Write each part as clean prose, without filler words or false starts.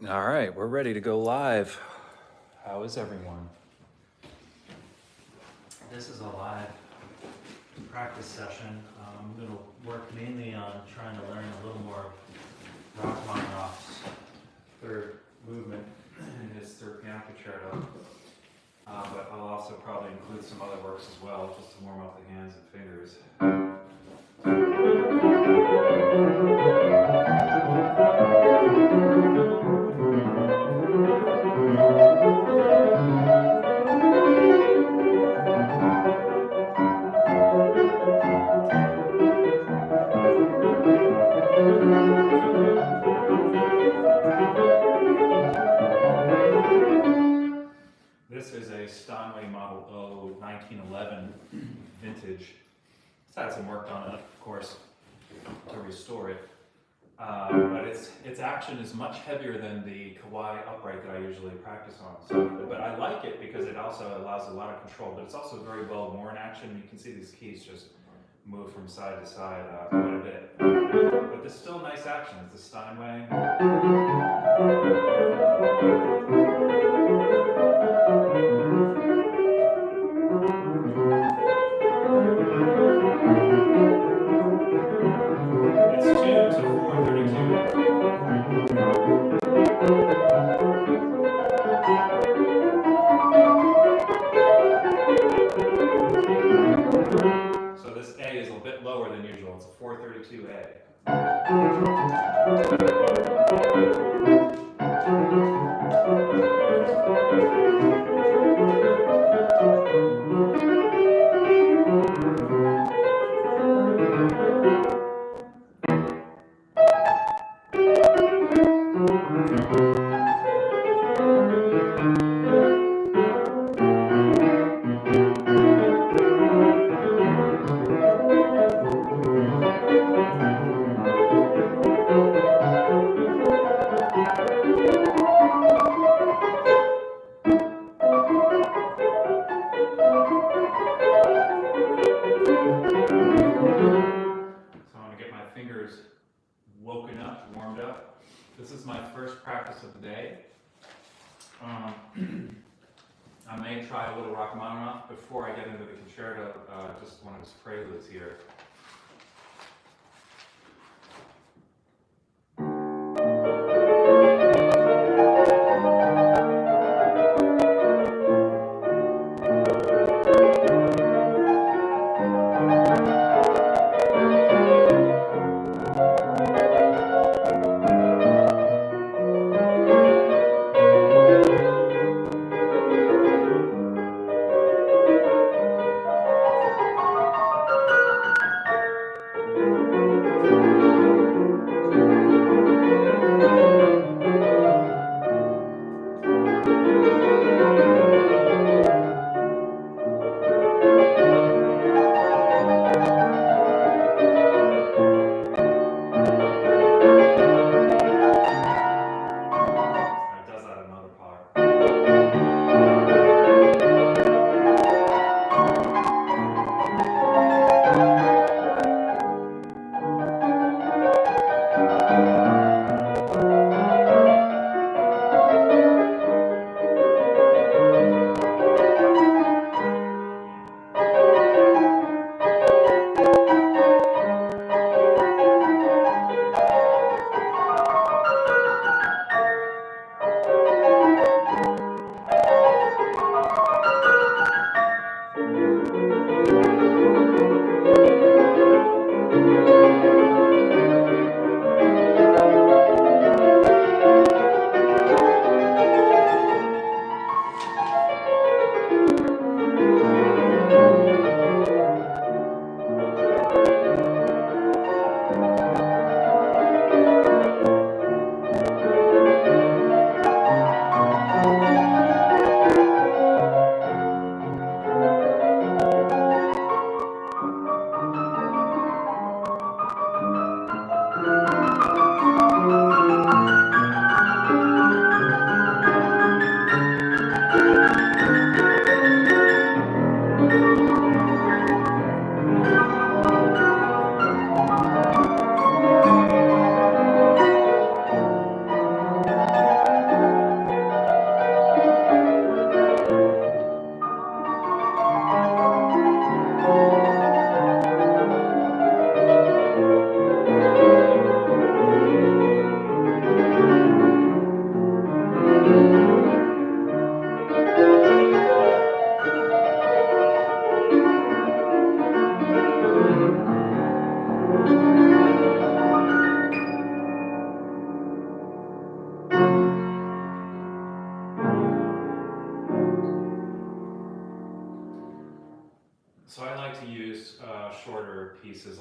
All right, we're ready to go live. How is everyone? This is a live practice session. I'm going to work mainly on trying to learn a little more Rachmaninoff's third movement in his third piano concerto. But I'll also probably include some other works as well, just to warm up the hands and fingers. This is a Steinway Model O 1911 vintage. It's had some work done on it, of course, to restore it. But its action is much heavier than the Kawai upright that I usually practice on. So, but I like it because it also allows a lot of control, but it's also very well worn action. You can see these keys just move from side to side quite a bit. But there's still nice action. It's the Steinway. It's tuned to 432. So this A is a bit lower than usual. It's a 432 A. Woken up, warmed up. This is my first practice of the day. I may try a little Rachmaninoff before I get into the concerto, just one of his preludes here.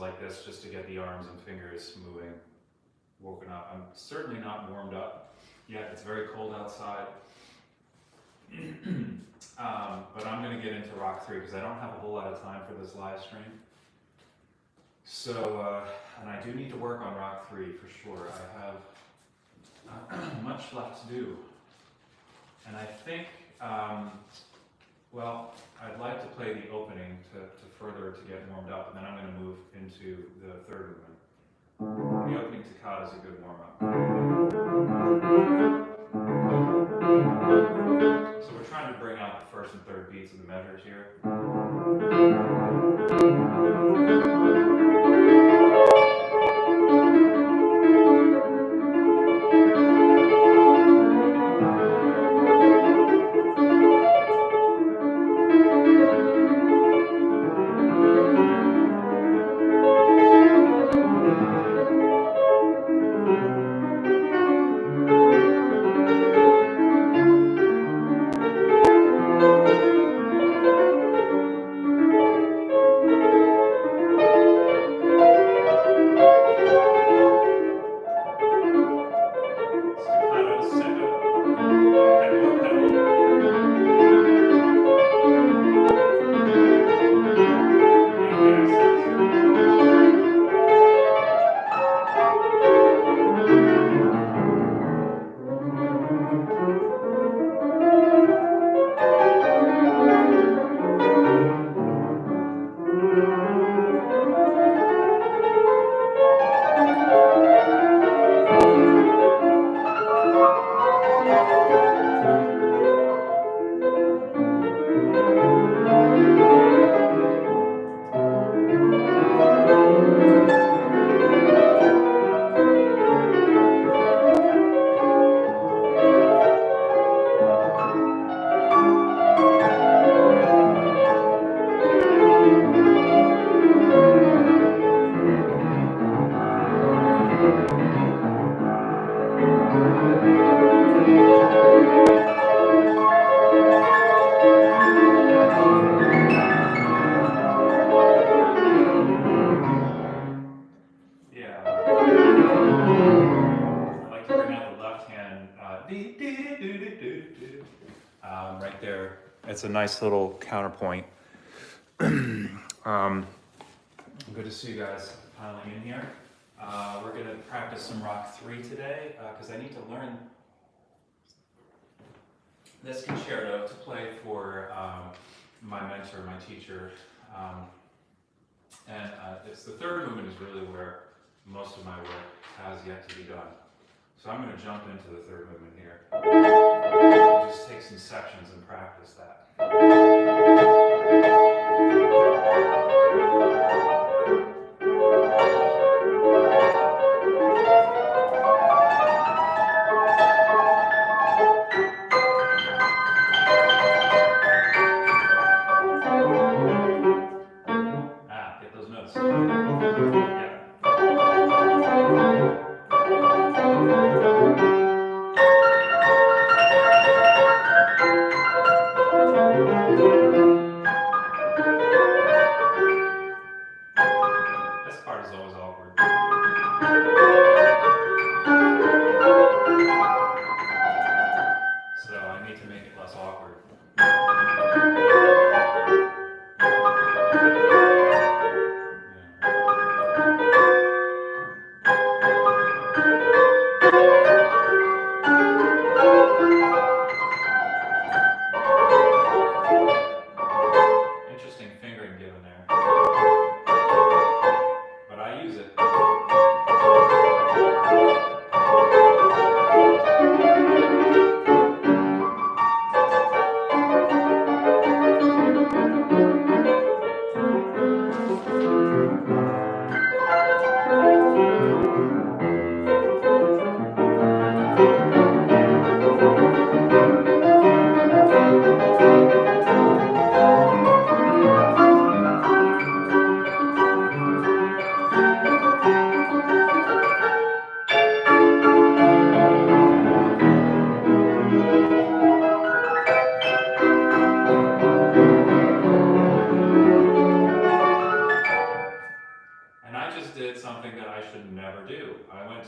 like this just to get the arms and fingers moving, woken up. I'm certainly not warmed up yet. It's very cold outside. But I'm going to get into Rock 3 because I don't have a whole lot of time for this live stream. So, and I do need to work on Rock 3 for sure. I have much left to do. And I think, well, I'd like to play the opening to further to get warmed up, and then I'm going to move into the third movement. The opening toccata is a good warm-up. So we're trying to bring out the first and third beats of the measures here. Right there. It's a nice little counterpoint. Good to see you guys piling in here. We're going to practice some Rock 3 today because I need to learn this concerto to play for my mentor, my teacher. And it's the third movement is really where most of my work has yet to be done. So I'm going to jump into the third movement here. I'll just take some sections and practice that. Get those notes. Yeah.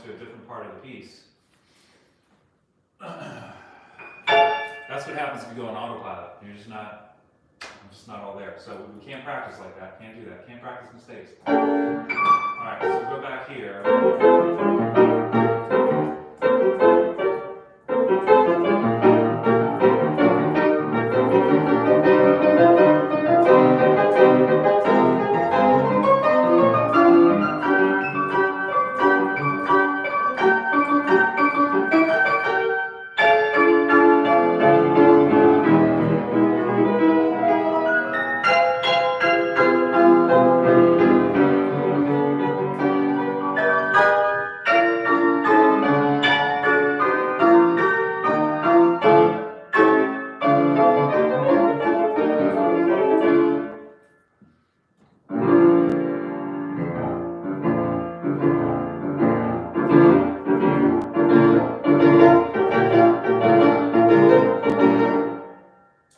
to a different part of the piece. That's what happens if you go on autopilot. You're just not, I'm just not all there. So we can't practice like that. Can't do that. Can't practice mistakes. All right, so we'll go back here.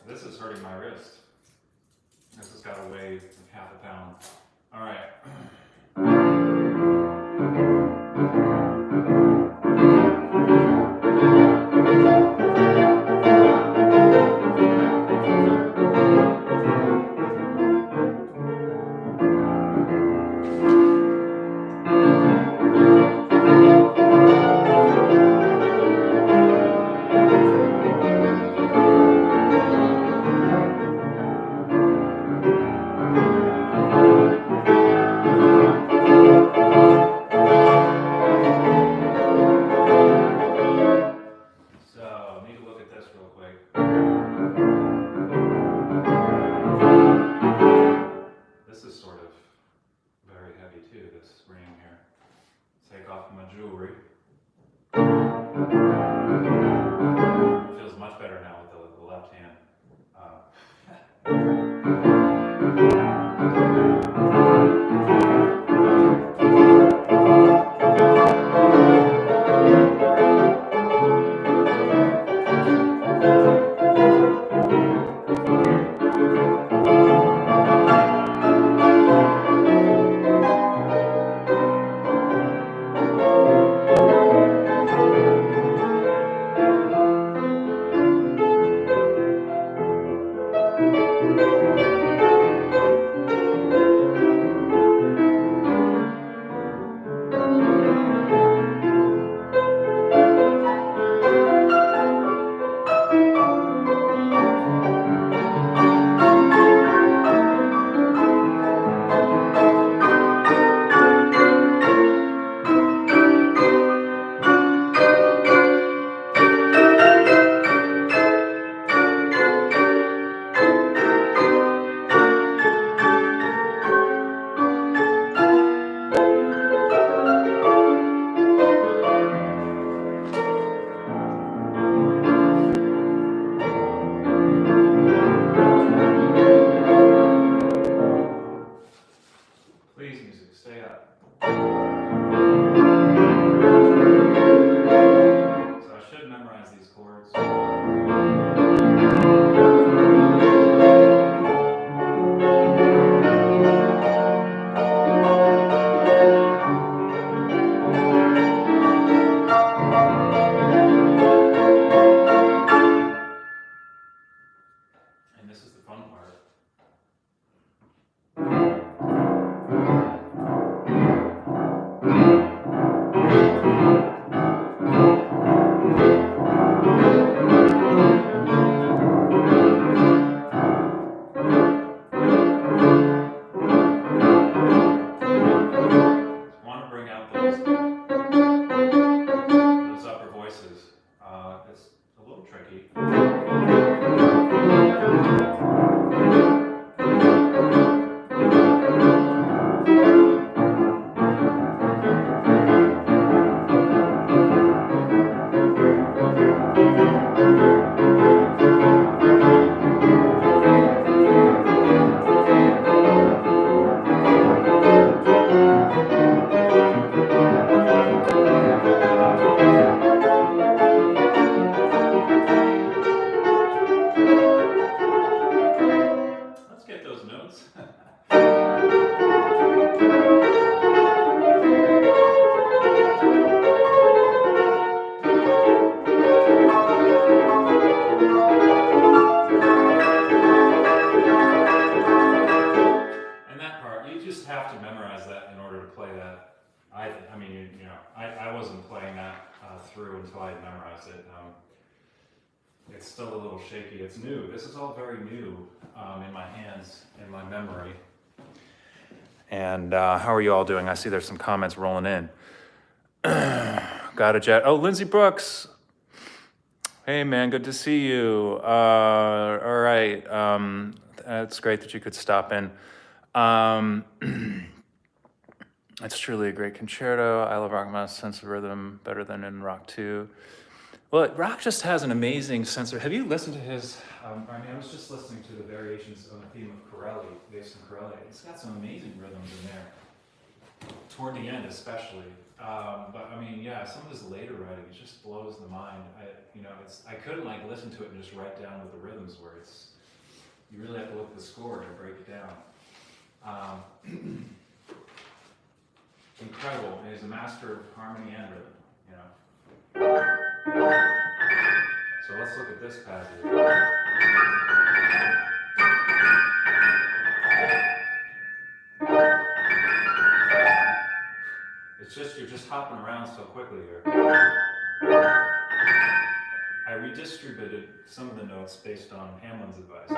This is hurting my wrist. This has got to weigh like half a pound. All right. So, need to look at this real quick. This is sort of very heavy too, this ring here. Take off my jewelry. It feels much better now with the left hand. I wasn't playing that through until I had memorized it. It's still a little shaky. It's new. This is all very new in my hands, in my memory. And how are you all doing? I see there's some comments rolling in. Got a jet. Oh, Lindsay Brooks. Hey, man, good to see you. All right. It's great that you could stop in. It's truly a great concerto. I love Rachmaninoff's sense of rhythm better than in Rock 2. Well, Rach just has an amazing sense of, have you listened to his, I was just listening to the variations on the theme of Corelli, based on Corelli. It's got some amazing rhythms in there, toward the end especially. But I mean, yeah, some of his later writing, it just blows the mind. I couldn't like listen to it and just write down what the rhythms were. You really have to look at the score to break it down. Incredible. He's a master of harmony and rhythm, So let's look at this passage. You're just hopping around so quickly here. I redistributed some of the notes based on Hamlin's advice.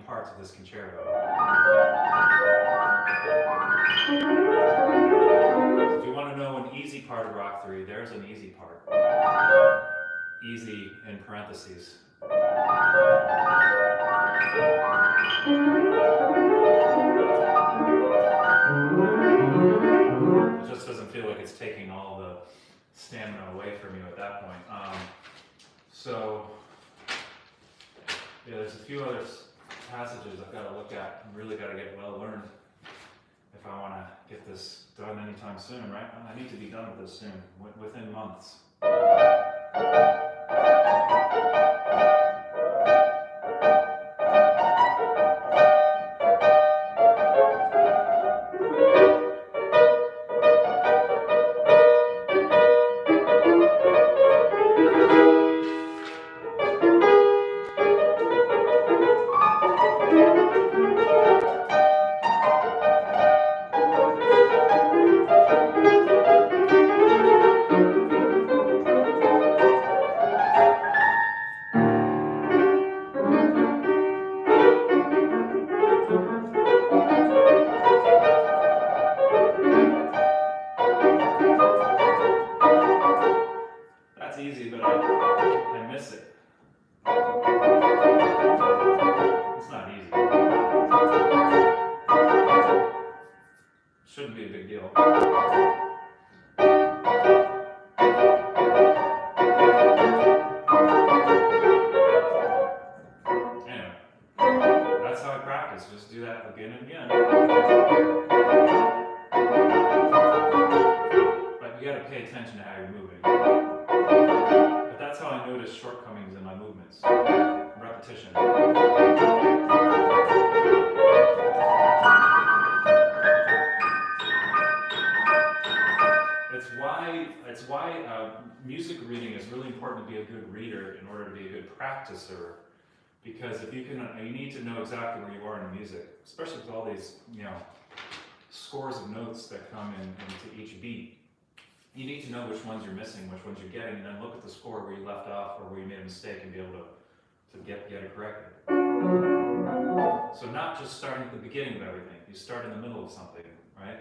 Parts of this concerto. If you want to know an easy part of Rock 3, there's an easy part. Easy in parentheses. It just doesn't feel like it's taking all the stamina away from you at that point. Yeah, there's a few other passages I've got to look at and really got to get well learned if I want to get this done anytime soon, right? I need to be done with this soon, within months. Shouldn't be a big deal. Anyway, that's how I practice. Just do that again and again. But you got to pay attention to how you're moving. But that's how I notice shortcomings in my movements. Repetition. It's why music reading is really important to be a good reader in order to be a good practicer. Because if you need to know exactly where you are in music, especially with all these, scores of notes that come into each beat. You need to know which ones you're missing, which ones you're getting, and then look at the score where you left off or where you made a mistake and be able to get it corrected. So not just starting at the beginning of everything, you start in the middle of something, right?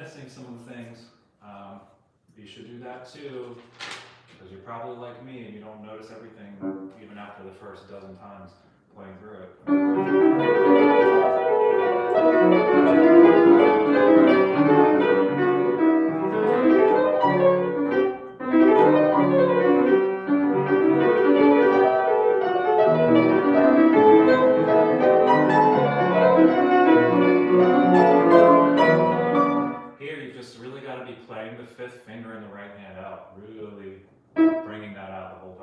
missing some of the things, you should do that too, because you're probably like me and you don't notice everything even after the first dozen times playing through it. Here, you've just really got to be playing the fifth finger in the right hand out, really bringing that out the whole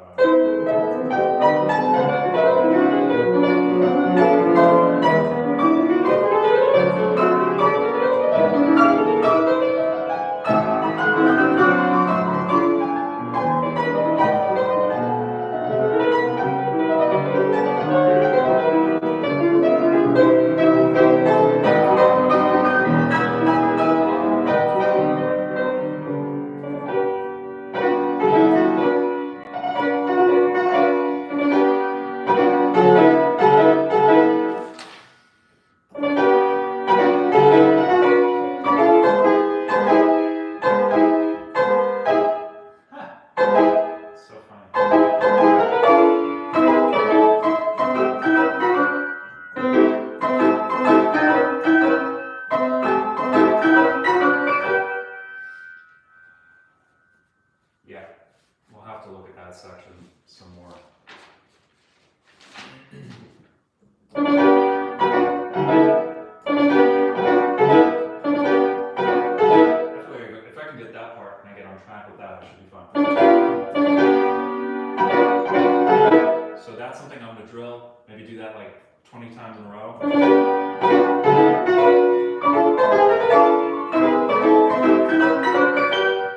Yeah, we'll have to look at that section some more. If I can get that part and I get on track with that, it should be fun. So that's something I'm going to drill. Maybe do that like 20 times in a row.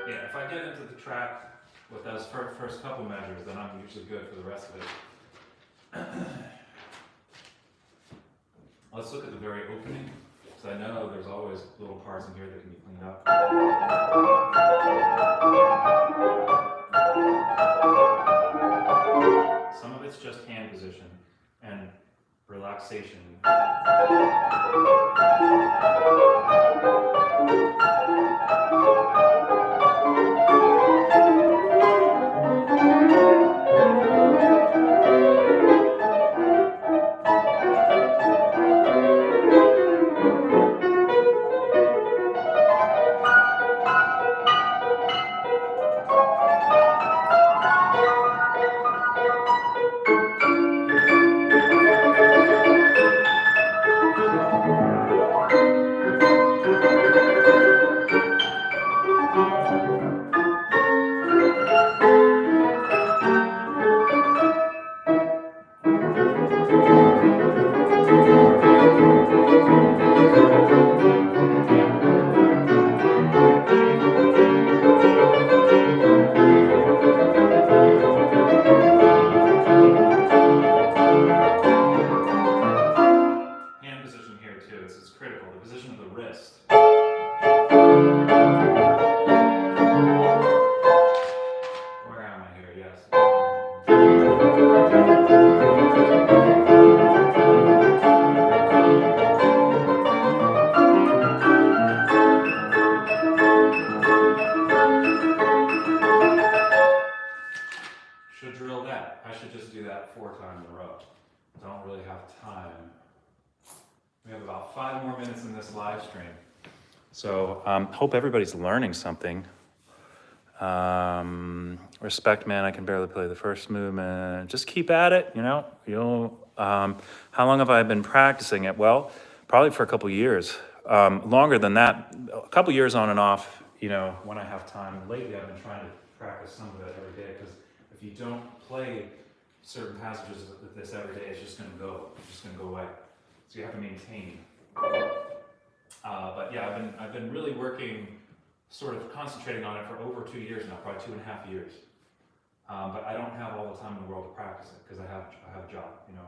Yeah, if I get into the track with those first couple measures, then I'm usually good for the rest of it. Let's look at the very opening, because I know there's always little parts in here that can be cleaned up. Some of it's just hand position and relaxation. So hope everybody's learning something. Respect, man, I can barely play the first movement. Just keep at it, you know. How long have I been practicing it? Well, probably for a couple years. Longer than that, a couple years on and off, you know, when I have time. Lately I've been trying to practice some of it every day, because if you don't play certain passages of this every day, it's just going to go away. So you have to maintain. But yeah, I've been really working, sort of concentrating on it for over 2 years now, probably 2.5 years. But I don't have all the time in the world to practice it, because I have a job, you know.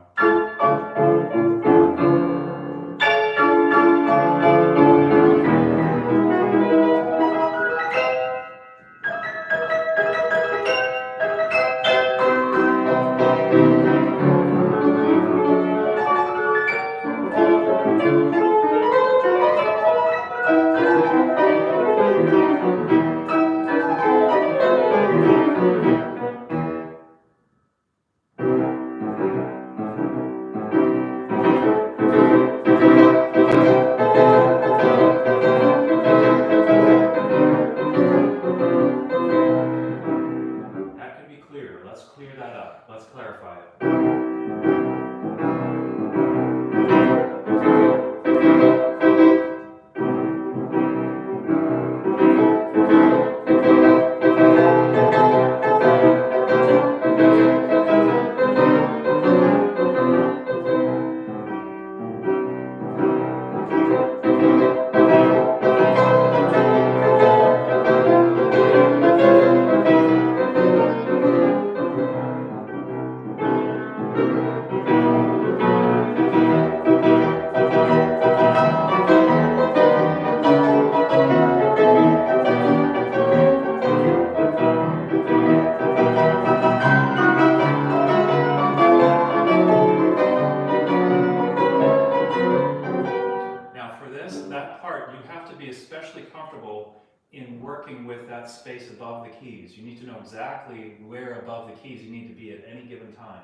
above the keys. You need to know exactly where above the keys you need to be at any given time.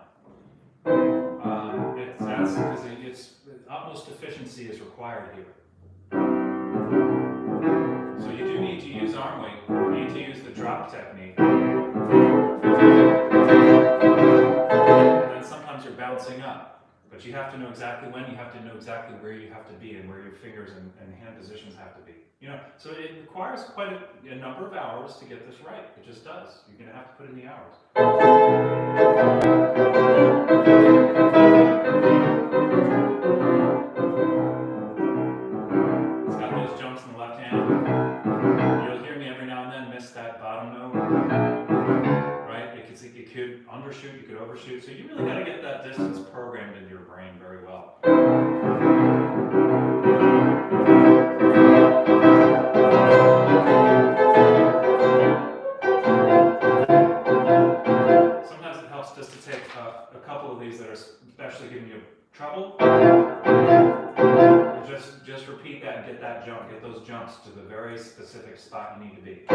That's because it's utmost efficiency is required here. So you do need to use arm weight. You need to use the drop technique. And then sometimes you're bouncing up. But you have to know exactly when, you have to know exactly where you have to be and where your fingers and hand positions have to be. So it requires quite a number of hours to get this right. It just does. You're going to have to put in the hours. It's got those jumps in the left hand. You'll hear me every now and then miss that bottom note. Right? It could undershoot, you could overshoot. So you really got to get that distance programmed into your brain very well. Sometimes it helps just to take a couple of these that are especially giving you trouble. And just repeat that and get that jump, get those jumps to the very specific spot you need to be.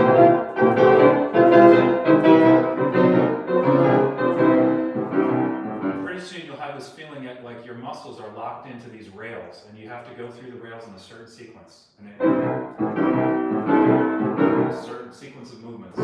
Pretty soon you'll have this feeling like your muscles are locked into these rails and you have to go through the rails in a certain sequence. A certain sequence of movements.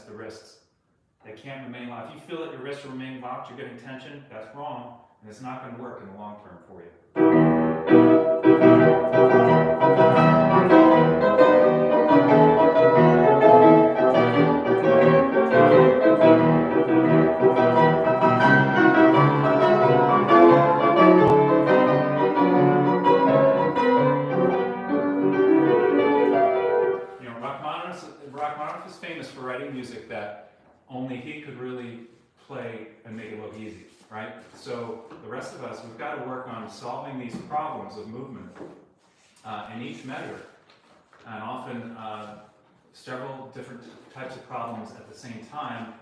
The wrists, they can't remain locked. If you feel that your wrists remain locked, you're getting tension, that's wrong, and it's not going to work in the long term for you. Rachmaninoff is famous for writing music that only he could really play and make it look easy, right? So the rest of us, we've got to work on solving these problems of movement in each measure, and often several different types of problems at the same time.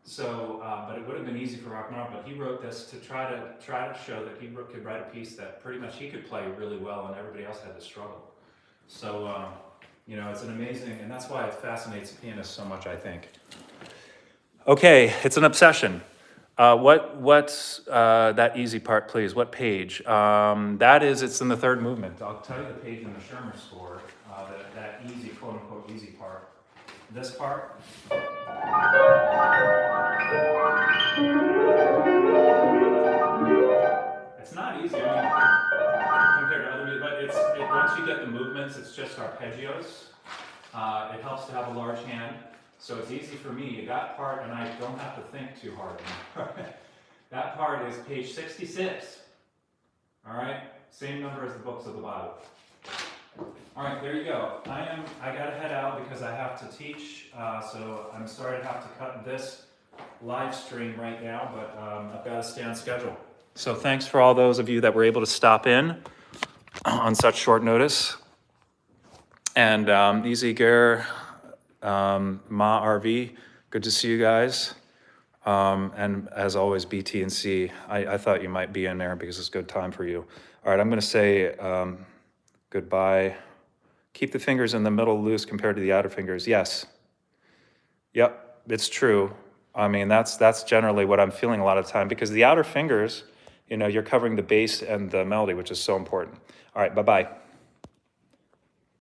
So, but it would have been easy for Rachmaninoff, but he wrote this to try to show that he could write a piece that pretty much he could play really well, and everybody else had to struggle. So. It's an amazing, and that's why it fascinates pianists so much, I think. Okay, it's an obsession. What's that easy part, please? What page? It's in the third movement. I'll tell you the page in the Schirmer score, that easy, quote unquote, easy part. This part. It's not easy. Compared to other music, but once you get the movements, it's just arpeggios. It helps to have a large hand, so it's easy for me. That part, and I don't have to think too hard. That part is page 66. All right, same number as the books of the Bible. All right, there you go. I gotta head out because I have to teach, so I'm sorry to have to cut this live stream right now, but I've got to stay on schedule. So thanks for all those of you that were able to stop in on such short notice. And Easy Gare, Ma RV, good to see you guys. And as always, BT and C, I thought you might be in there because it's a good time for you. All right, I'm going to say goodbye. Keep the fingers in the middle loose compared to the outer fingers. Yes. Yep, it's true. I mean, that's generally what I'm feeling a lot of the time because the outer fingers, you're covering the bass and the melody, which is so important. All right, bye-bye.